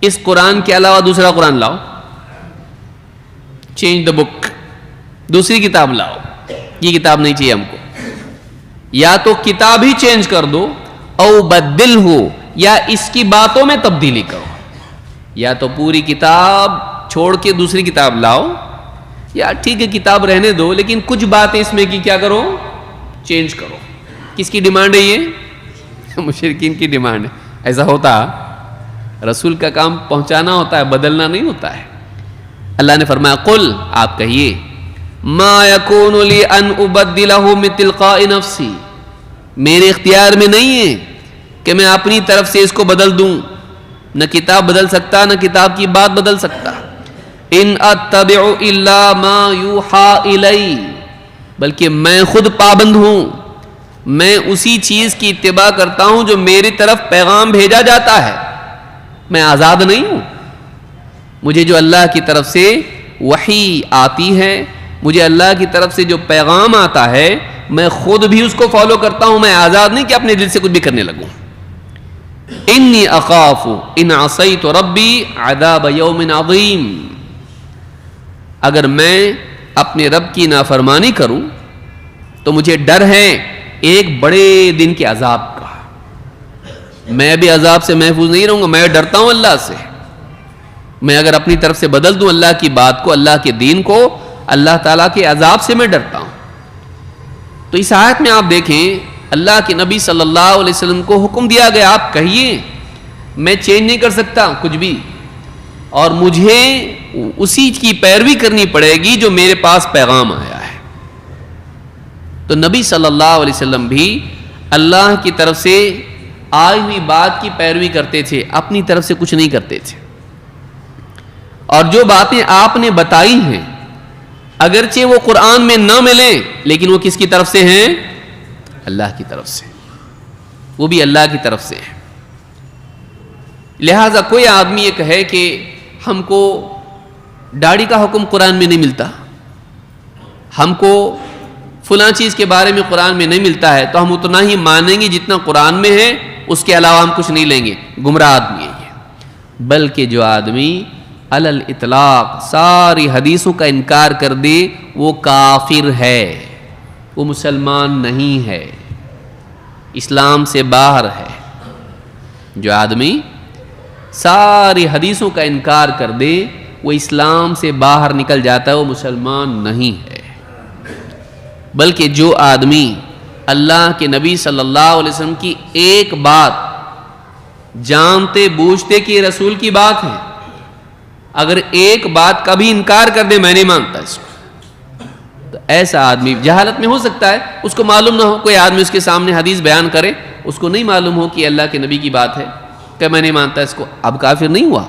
اس قرآن کے علاوہ دوسرا قرآن لاؤ, چینج دا بک, دوسری کتاب لاؤ, یہ کتاب نہیں چاہیے ہم کو, یا تو کتاب ہی چینج کر دو, او بدلہ, یا اس کی باتوں میں تبدیلی کرو, یا تو پوری کتاب چھوڑ کے دوسری کتاب لاؤ, یا ٹھیک ہے کتاب رہنے دو لیکن کچھ باتیں اس میں کی کیا کرو, چینج کرو. کس کی ڈیمانڈ ہے یہ؟ مشرکین کی ڈیمانڈ ہے. ایسا ہوتا رسول کا کام پہنچانا ہوتا ہے, بدلنا نہیں ہوتا ہے. اللہ نے فرمایا قل, آپ کہیے ما یکون لی ان ابدلہ من تلقاء نفسی, میرے اختیار میں نہیں ہے کہ میں اپنی طرف سے اس کو بدل دوں, نہ کتاب بدل سکتا نہ کتاب کی بات بدل سکتا. ان اتبع الا ما یوحى الی, بلکہ میں خود پابند ہوں, میں اسی چیز کی اتباع کرتا ہوں جو میری طرف پیغام بھیجا جاتا ہے. میں آزاد نہیں ہوں, مجھے جو اللہ کی طرف سے وحی آتی ہے, مجھے اللہ کی طرف سے جو پیغام آتا ہے, میں خود بھی اس کو فالو کرتا ہوں. میں آزاد نہیں کہ اپنے دل سے کچھ بھی کرنے لگوں. انی اخاف ان عصیت ربی عذاب یوم عظیم, اگر میں اپنے رب کی نافرمانی کروں تو مجھے ڈر ہے ایک بڑے دن کے عذاب کا. میں بھی عذاب سے محفوظ نہیں رہوں گا, میں ڈرتا ہوں اللہ سے. میں اگر اپنی طرف سے بدل دوں اللہ کی بات کو, اللہ کے دین کو, اللہ تعالیٰ کے عذاب سے میں ڈرتا ہوں. تو اس آیت میں آپ دیکھیں اللہ کے نبی صلی اللہ علیہ وسلم کو حکم دیا گیا, آپ کہیے میں چینج نہیں کر سکتا کچھ بھی, اور مجھے اسی کی پیروی کرنی پڑے گی جو میرے پاس پیغام آیا ہے. تو نبی صلی اللہ علیہ وسلم بھی اللہ کی طرف سے آئی ہوئی بات کی پیروی کرتے تھے, اپنی طرف سے کچھ نہیں کرتے تھے. اور جو باتیں آپ نے بتائی ہیں اگرچہ وہ قرآن میں نہ ملیں, لیکن وہ کس کی طرف سے ہیں؟ اللہ کی طرف سے, وہ بھی اللہ کی طرف سے ہیں. لہذا کوئی آدمی یہ کہے کہ ہم کو داڑھی کا حکم قرآن میں نہیں ملتا, ہم کو فلاں چیز کے بارے میں قرآن میں نہیں ملتا ہے, تو ہم اتنا ہی مانیں گے جتنا قرآن میں ہے, اس کے علاوہ ہم کچھ نہیں لیں گے. گمراہ آدمی ہے یہ. بلکہ جو آدمی علی الاطلاق ساری حدیثوں کا انکار کر دے وہ کافر ہے, وہ مسلمان نہیں ہے, اسلام سے باہر ہے. جو آدمی ساری حدیثوں کا انکار کر دے وہ اسلام سے باہر نکل جاتا ہے, وہ مسلمان نہیں ہے. بلکہ جو آدمی اللہ کے نبی صلی اللہ علیہ وسلم کی ایک بات جانتے بوجھتے کہ یہ رسول کی بات ہے, اگر ایک بات کا بھی انکار کر دے میں نہیں مانتا اس کو, تو ایسا آدمی جہالت میں ہو سکتا ہے, اس کو معلوم نہ ہو. کوئی آدمی اس کے سامنے حدیث بیان کرے, اس کو نہیں معلوم ہو کہ اللہ کے نبی کی بات ہے, کہ میں نہیں مانتا اس کو, اب کافر نہیں ہوا.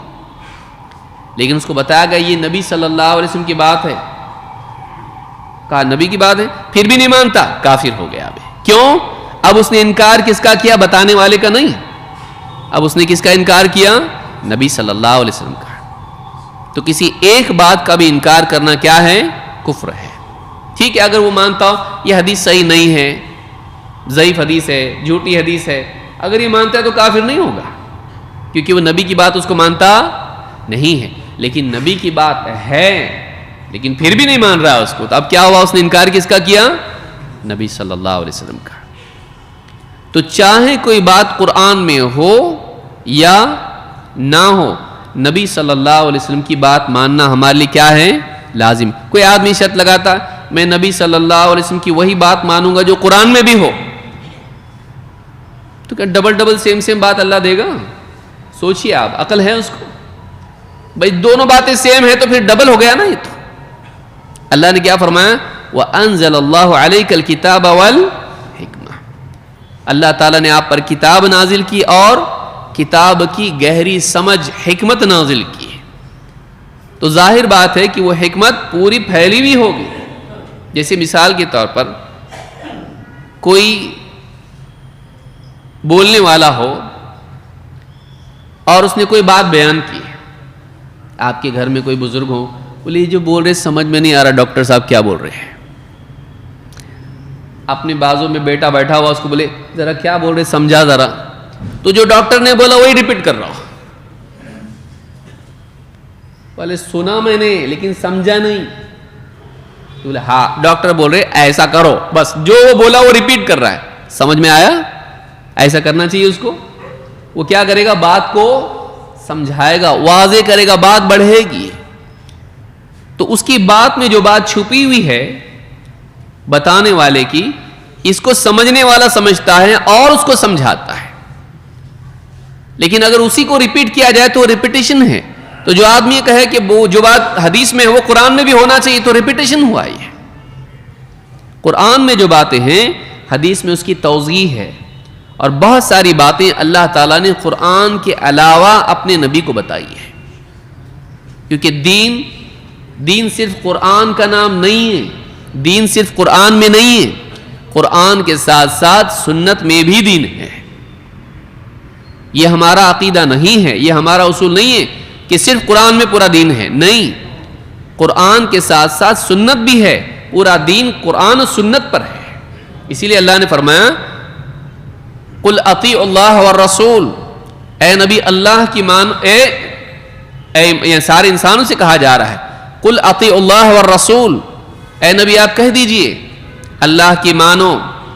لیکن اس کو بتایا گیا یہ نبی صلی اللہ علیہ وسلم کی بات ہے, کہا نبی کی بات ہے, پھر بھی نہیں مانتا, کافر ہو گیا. اب کیوں؟ اب اس نے انکار کس کا کیا؟ بتانے والے کا نہیں. اب اس نے کس کا انکار کیا؟ نبی صلی اللہ علیہ وسلم کا. تو کسی ایک بات کا بھی انکار کرنا کیا ہے؟ کفر ہے. ٹھیک ہے اگر وہ مانتا ہو یہ حدیث صحیح نہیں ہے, ضعیف حدیث ہے, جھوٹی حدیث ہے, اگر یہ مانتا ہے تو کافر نہیں ہوگا, کیونکہ وہ نبی کی بات اس کو مانتا نہیں ہے. لیکن نبی کی بات ہے لیکن پھر بھی نہیں مان رہا اس کو, تو اب کیا ہوا؟ اس نے انکار کس کا کیا؟ نبی صلی اللہ علیہ وسلم کا. تو چاہے کوئی بات قرآن میں ہو یا نہ ہو, نبی صلی اللہ علیہ وسلم کی بات ماننا ہمارے لیے کیا ہے؟ لازم. کوئی آدمی شرط لگاتا میں نبی صلی اللہ علیہ وسلم کی وہی بات مانوں گا جو قرآن میں بھی ہو, تو کیا ڈبل سیم بات اللہ دے گا؟ سوچئے آپ, عقل ہے اس کو؟ بھائی دونوں باتیں سیم ہیں تو پھر ڈبل ہو گیا نا. یہ تو اللہ نے کیا فرمایا؟ وَأَنزَلَ اللَّهُ عَلَيْكَ الْكِتَابَ وَالْحِكْمَةَ, اللہ تعالیٰ نے آپ پر کتاب نازل کی اور کتاب کی گہری سمجھ حکمت نازل کی. تو ظاہر بات ہے کہ وہ حکمت پوری پھیلی ہوئی ہوگی. جیسے مثال کے طور پر کوئی بولنے والا ہو اور اس نے کوئی بات بیان کی. آپ کے گھر میں کوئی بزرگ ہو, بولے یہ جو بول رہے سمجھ میں نہیں آ رہا, ڈاکٹر صاحب کیا بول رہے ہیں. اپنے بازو میں بیٹا بیٹھا ہوا اس کو بولے ذرا کیا بول رہے سمجھا ذرا, تو جو ڈاکٹر نے بولا وہی ریپیٹ کر رہا ہو. بولے سنا میں نے لیکن سمجھا نہیں. تو بولے ہاں ڈاکٹر بول رہے ایسا کرو, بس جو وہ بولا وہ ریپیٹ کر رہا ہے. سمجھ میں آیا؟ ایسا کرنا چاہیے اس کو. وہ کیا کرے گا؟ بات کو سمجھائے گا, واضح کرے گا, بات بڑھے گی. تو اس کی بات میں جو بات چھپی ہوئی ہے بتانے والے کی, اس کو سمجھنے والا سمجھتا ہے اور اس کو سمجھاتا ہے. لیکن اگر اسی کو ریپیٹ کیا جائے تو ریپیٹیشن ہے. تو جو آدمی کہے کہ وہ جو بات حدیث میں ہے وہ قرآن میں بھی ہونا چاہیے, تو ریپیٹیشن ہوا ہی ہے. قرآن میں جو باتیں ہیں حدیث میں اس کی توضیح ہے, اور بہت ساری باتیں اللہ تعالیٰ نے قرآن کے علاوہ اپنے نبی کو بتائی ہے. کیونکہ دین صرف قرآن کا نام نہیں ہے, دین صرف قرآن میں نہیں ہے, قرآن کے ساتھ ساتھ سنت میں بھی دین ہے. یہ ہمارا عقیدہ نہیں ہے, یہ ہمارا اصول نہیں ہے کہ صرف قرآن میں پورا دین ہے. نہیں, قرآن کے ساتھ ساتھ سنت بھی ہے. پورا دین قرآن و سنت پر ہے. اسی لیے اللہ نے فرمایا قل اطیعوا اللہ والرسول, اے نبی اللہ کی مان, اے سارے انسانوں سے کہا جا رہا ہے قل اطیعوا اللہ والرسول, اے نبی آپ کہہ دیجئے اللہ کی مانو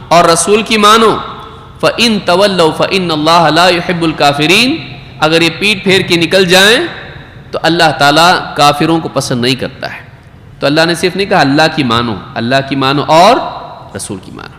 اور رسول کی مانو. فَإِن تَوَلَّوْا فَإِنَّ اللَّهَ لَا يُحِبُّ الْكَافِرِينَ, اگر یہ پیٹ پھیر کے نکل جائیں تو اللہ تعالیٰ کافروں کو پسند نہیں کرتا ہے. تو اللہ نے صرف نہیں کہا اللہ کی مانو, اللہ کی مانو اور رسول کی مانو.